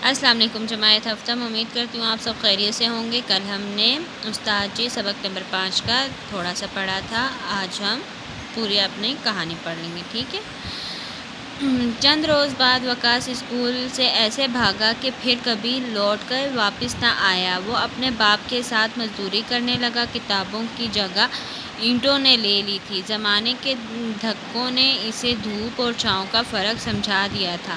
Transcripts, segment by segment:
السلام علیکم جماعت ہفتہ، میں امید کرتی ہوں آپ سب خیریت سے ہوں گے۔ کل ہم نے استاد جی سبق نمبر 5 کا تھوڑا سا پڑھا تھا، آج ہم پوری اپنی کہانی پڑھ لیں گے، ٹھیک ہے۔ چند روز بعد وقاص اسکول سے ایسے بھاگا کہ پھر کبھی لوٹ کر واپس نہ آیا۔ وہ اپنے باپ کے ساتھ مزدوری کرنے لگا، کتابوں کی جگہ اینٹوں نے لے لی تھی۔ زمانے کے دھکوں نے اسے دھوپ اور چھاؤں کا فرق سمجھا دیا تھا،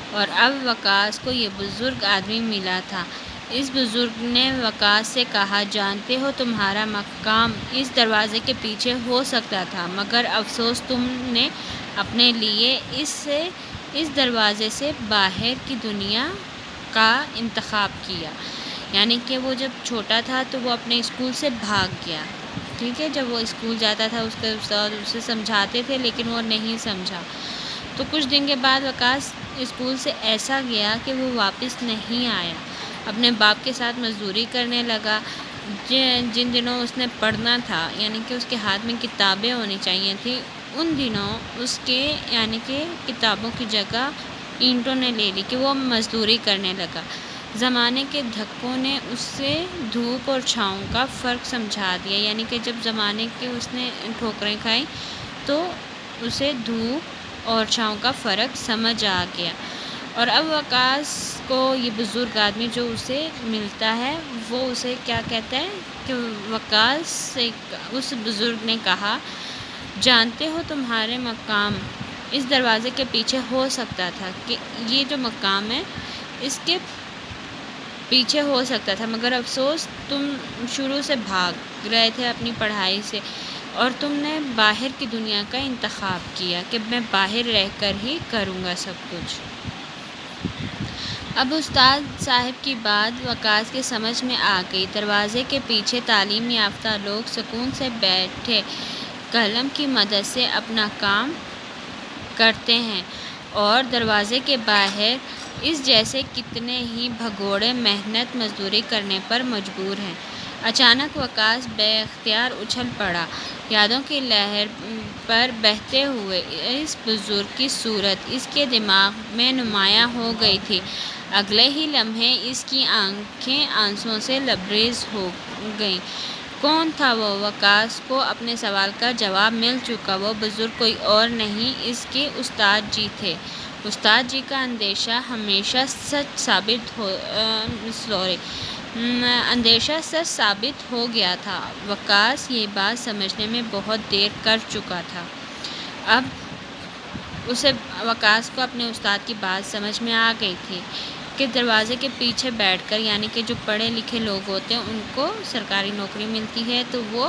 اور اب وقاص کو یہ بزرگ آدمی ملا تھا۔ اس بزرگ نے وقاص سے کہا، جانتے ہو تمہارا مقام اس دروازے کے پیچھے ہو سکتا تھا، مگر افسوس تم نے اپنے لیے اس دروازے سے باہر کی دنیا کا انتخاب کیا۔ یعنی کہ وہ جب چھوٹا تھا تو وہ اپنے اسکول سے بھاگ گیا، ٹھیک ہے۔ جب وہ اسکول جاتا تھا اس کے استاد اسے سمجھاتے تھے لیکن وہ نہیں سمجھا، تو کچھ دن کے بعد وقاص اسکول سے ایسا گیا کہ وہ واپس نہیں آیا۔ اپنے باپ کے ساتھ مزدوری کرنے لگا۔ جن دنوں اس نے پڑھنا تھا، یعنی کہ اس کے ہاتھ میں کتابیں ہونی چاہیے تھی، ان دنوں اس کے یعنی کہ کتابوں کی جگہ اینٹوں نے لے لی کہ وہ مزدوری کرنے لگا۔ زمانے کے دھکوں نے اسے دھوپ اور چھاؤں کا فرق سمجھا دیا، یعنی کہ جب زمانے کے اس نے ٹھوکریں کھائیں تو اسے دھوپ اور چھاؤں کا فرق سمجھ آ گیا۔ اور اب وقاص کو یہ بزرگ آدمی جو اسے ملتا ہے وہ اسے کیا کہتا ہے کہ وقاص سے اس بزرگ نے کہا، جانتے ہو تمہارے مقام اس دروازے کے پیچھے ہو سکتا تھا، کہ یہ جو مقام ہے اس کے پیچھے ہو سکتا تھا، مگر افسوس تم شروع سے بھاگ رہے تھے اپنی پڑھائی سے، اور تم نے باہر کی دنیا کا انتخاب کیا کہ میں باہر رہ کر ہی کروں گا سب کچھ۔ اب استاد صاحب کی بات وقاص کے سمجھ میں آ گئی۔ دروازے کے پیچھے تعلیم یافتہ لوگ سکون سے بیٹھے قلم کی مدد سے اپنا کام کرتے ہیں، اور دروازے کے باہر اس جیسے کتنے ہی بھگوڑے محنت مزدوری کرنے پر مجبور ہیں۔ اچانک وقاص بے اختیار اچھل پڑا۔ یادوں کی لہر پر بہتے ہوئے اس بزرگ کی صورت اس کے دماغ میں نمایاں ہو گئی تھی۔ اگلے ہی لمحے اس کی آنکھیں آنسوؤں سے لبریز ہو گئیں۔ کون تھا وہ؟ وقاص کو اپنے سوال کا جواب مل چکا۔ وہ بزرگ کوئی اور نہیں، اس کے استاد جی تھے۔ استاد جی کا اندیشہ سچ ثابت ہو گیا تھا۔ وقاص یہ بات سمجھنے میں بہت دیر کر چکا تھا۔ اب وقاص کو اپنے استاد کی بات سمجھ میں آ گئی تھی کہ دروازے کے پیچھے بیٹھ کر، یعنی کہ جو پڑھے لکھے لوگ ہوتے ہیں ان کو سرکاری نوکری ملتی ہے تو وہ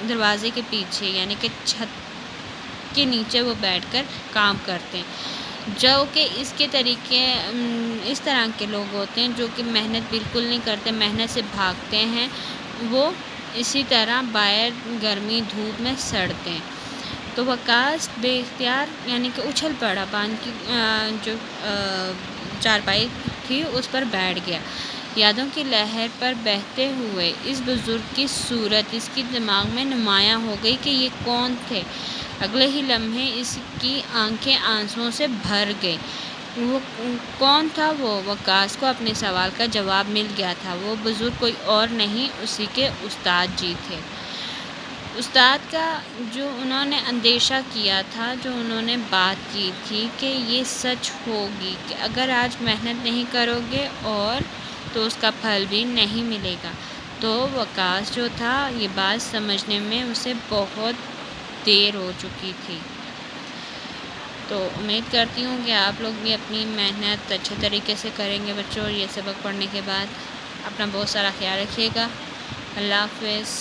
دروازے کے پیچھے یعنی کہ چھت کے نیچے وہ بیٹھ کر کام کرتے ہیں، جو کہ اس طرح کے لوگ ہوتے ہیں جو کہ محنت بالکل نہیں کرتے، محنت سے بھاگتے ہیں، وہ اسی طرح باہر گرمی دھوپ میں سڑتے ہیں۔ تو وقاص بے اختیار یعنی کہ اچھل پڑا، باندھ کی جو چارپائی تھی اس پر بیٹھ گیا۔ یادوں کی لہر پر بہتے ہوئے اس بزرگ کی صورت اس کے دماغ میں نمایاں ہو گئی کہ یہ کون تھے۔ اگلے ہی لمحے اس کی آنکھیں آنسوؤں سے بھر گئیں۔ وہ کون تھا وہ؟ وقاص کو اپنے سوال کا جواب مل گیا تھا۔ وہ بزرگ کوئی اور نہیں، اسی کے استاد جی تھے۔ استاد کا جو انہوں نے اندیشہ کیا تھا، جو انہوں نے بات کی تھی کہ یہ سچ ہوگی کہ اگر آج محنت نہیں کرو گے تو اس کا پھل بھی نہیں ملے گا، تو وقاص جو تھا یہ بات سمجھنے میں اسے بہت دیر ہو چکی تھی۔ تو امید کرتی ہوں کہ آپ لوگ بھی اپنی محنت اچھے طریقے سے کریں گے بچوں، اور یہ سبق پڑھنے کے بعد اپنا بہت سارا خیال رکھیے گا۔ اللہ حافظ۔